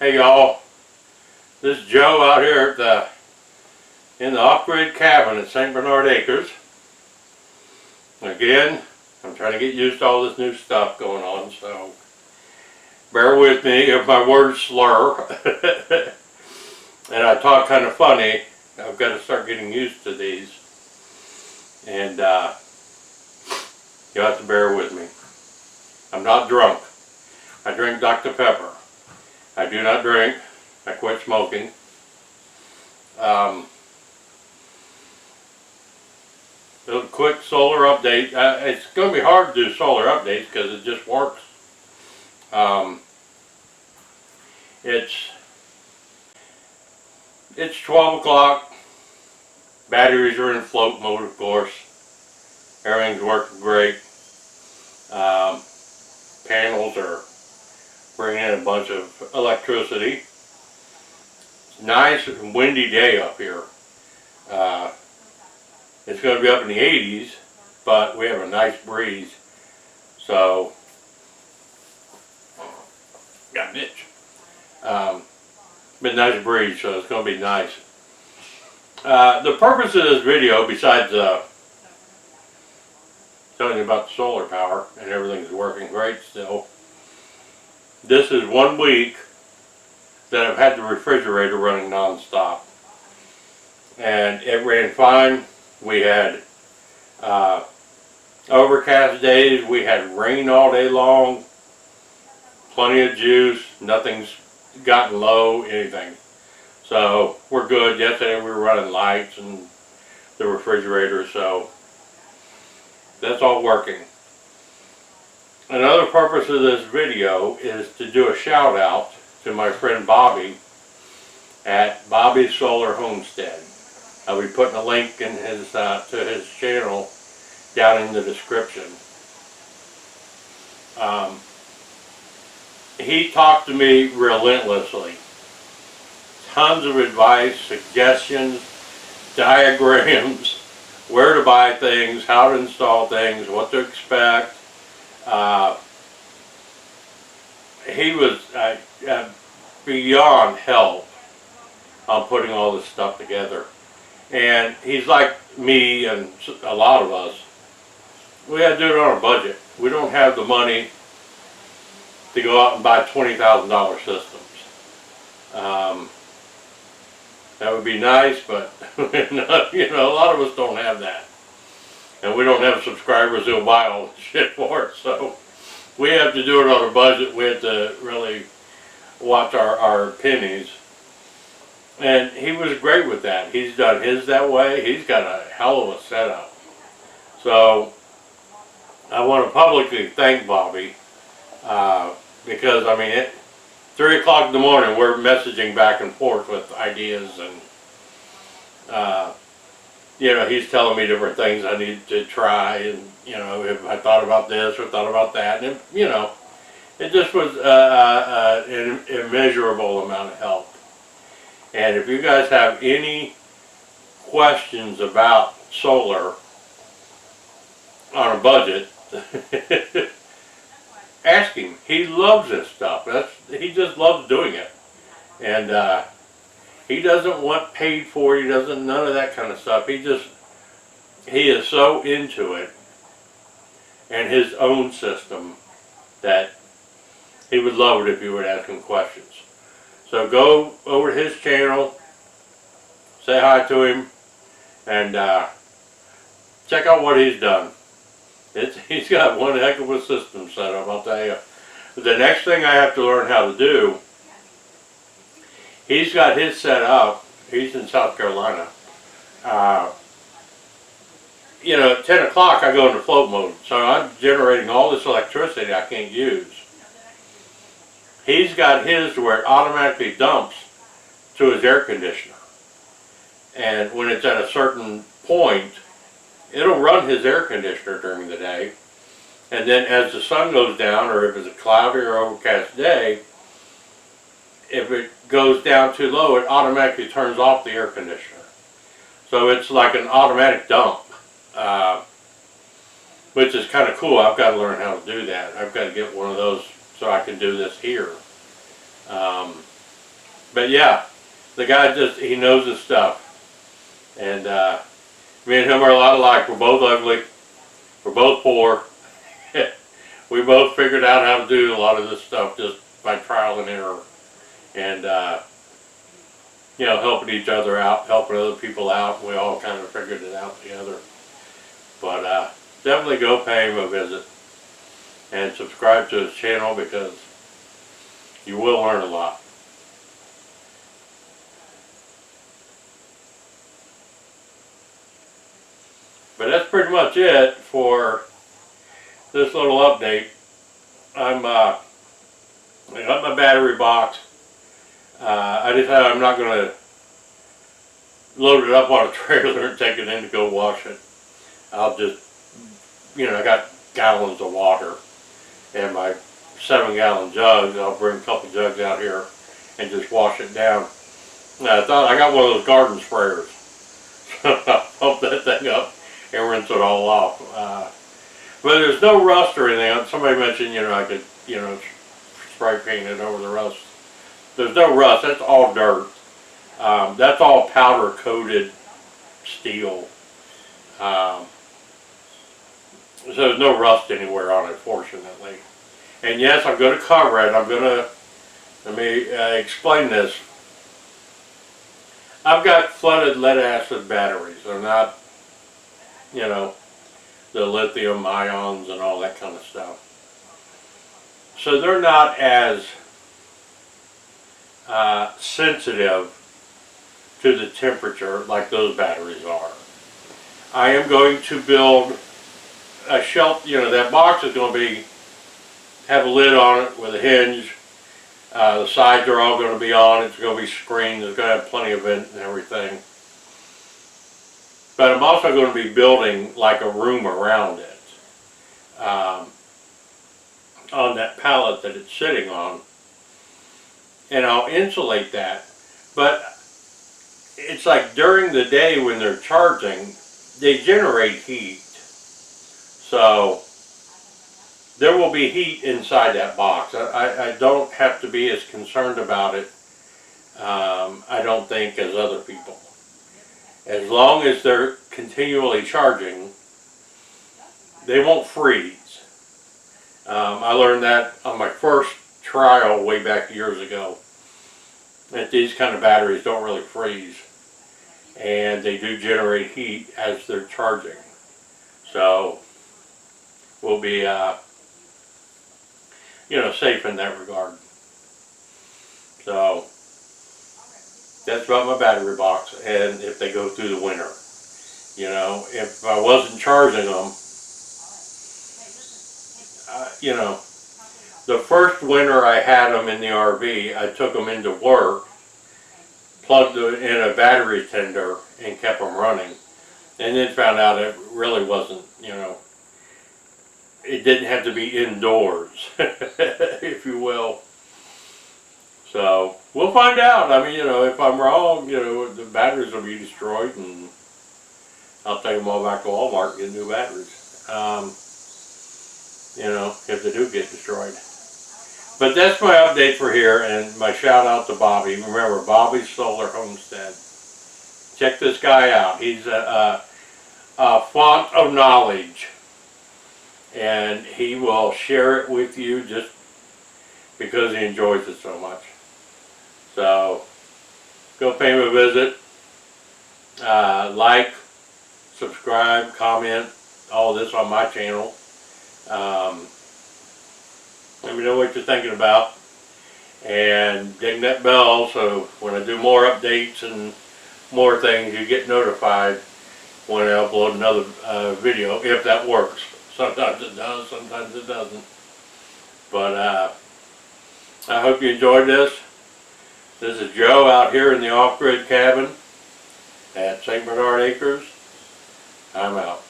Hey y'all, this is Joe out here at in the off-grid cabin at St. Bernard Acres. Again, I'm trying to get used to all this new stuff going on, so bear with me if my words slur. And I talk kind of funny. I've got to start getting used to these. And you'll have to bear with me. I'm not drunk. I drink Dr. Pepper. I do not drink. I quit smoking. A quick solar update. It's going to be hard to do solar updates because it just works. It's 12 o'clock. Batteries are in float mode, of course. Everything's working great. Panels are bringing in a bunch of electricity. It's a nice and windy day up here. It's going to be up in the 80s, but we have a nice breeze. So, got an itch. Been nice breeze, so it's going to be nice. The purpose of this video, besides telling you about the solar power and everything's working great still, this is 1 week that I've had the refrigerator running non-stop. And it ran fine. We had overcast days, we had rain all day long, plenty of juice, nothing's gotten low, anything. So we're good. Yesterday we were running lights and the refrigerator, so that's all working. Another purpose of this video is to do a shout out to my friend Bobby at Bobby's Solar Homestead. I'll be putting a link in his to his channel down in the description. He talked to me relentlessly. Tons of advice, suggestions, diagrams, where to buy things, how to install things, what to expect. He was beyond help on putting all this stuff together. And he's like me and a lot of us. We have to do it on a budget. We don't have the money to go out and buy $20,000 systems. That would be nice, but you know, a lot of us don't have that. And we don't have subscribers who'll buy all the shit for it. So we have to do it on a budget. We have to really watch our pennies. And he was great with that. He's done his that way. He's got a hell of a setup. So I want to publicly thank Bobby because, I mean, at 3 o'clock in the morning we're messaging back and forth with ideas, and you know, he's telling me different things I need to try, and you know, if I thought about this or thought about that, and you know, it just was an immeasurable amount of help. And if you guys have any questions about solar on a budget, ask him. He loves this stuff. He just loves doing it. And he doesn't want paid for. He doesn't, none of that kind of stuff. He is so into it and his own system that he would love it if you would ask him questions. So go over to his channel, say hi to him, and check out what he's done. He's got one heck of a system set up, I'll tell you. The next thing I have to learn how to do, he's got his set up. He's in South Carolina. You know, at 10 o'clock I go into float mode, so I'm generating all this electricity I can't use. He's got his to where it automatically dumps to his air conditioner. And when it's at a certain point, it'll run his air conditioner during the day. And then as the sun goes down, or if it's a cloudy or overcast day, if it goes down too low, it automatically turns off the air conditioner. So it's like an automatic dump, which is kind of cool. I've got to learn how to do that. I've got to get one of those so I can do this here. But yeah, the guy he knows his stuff. And me and him are a lot alike. We're both ugly. We're both poor. We both figured out how to do a lot of this stuff just by trial and error. And, you know, helping each other out, helping other people out. We all kind of figured it out together. But definitely go pay him a visit. And subscribe to his channel because you will learn a lot. But that's pretty much it for this little update. I got my battery box. I decided I'm not going to load it up on a trailer and take it in to go wash it. I'll just, you know, I got gallons of water and my 7-gallon jugs. I'll bring a couple jugs out here and just wash it down. And I thought I got one of those garden sprayers. So I'll pump that thing up and rinse it all off. But there's no rust or anything. Somebody mentioned, you know, I could, you know, spray paint it over the rust. There's no rust. That's all dirt. That's all powder coated steel. So there's no rust anywhere on it, fortunately. And yes, I'm going to cover it. Let me explain this. I've got flooded lead acid batteries. They're not, you know, the lithium ions and all that kind of stuff. So they're not as sensitive to the temperature like those batteries are. I am going to build a shelf, you know, that box is going to have a lid on it with a hinge. The sides are all going to be on. It's going to be screened. It's going to have plenty of vent and everything. But I'm also going to be building like a room around it. On that pallet that it's sitting on. And I'll insulate that. But it's like during the day when they're charging, they generate heat. So there will be heat inside that box. I don't have to be as concerned about it, I don't think, as other people. As long as they're continually charging, they won't freeze. I learned that on my first trial way back years ago, that these kind of batteries don't really freeze. And they do generate heat as they're charging. So we'll be, you know, safe in that regard. So that's about my battery box, and if they go through the winter. You know, if I wasn't charging them, you know, the first winter I had them in the RV, I took them into work, plugged them in a battery tender, and kept them running. And then found out it really wasn't, you know, it didn't have to be indoors, if you will. So we'll find out. I mean, you know, if I'm wrong, you know, the batteries will be destroyed, and I'll take them all back to Walmart and get new batteries. You know, if they do get destroyed. But that's my update for here, and my shout out to Bobby. Remember, Bobby's Solar Homestead. Check this guy out. He's a font of knowledge, and he will share it with you just because he enjoys it so much. So go pay him a visit, like, subscribe, comment, all this on my channel. Let me know what you're thinking about, and ding that bell so when I do more updates and more things, you get notified when I upload another video, if that works. Sometimes it does, sometimes it doesn't. But I hope you enjoyed this. This is Joe out here in the off-grid cabin at St. Bernard Acres. I'm out.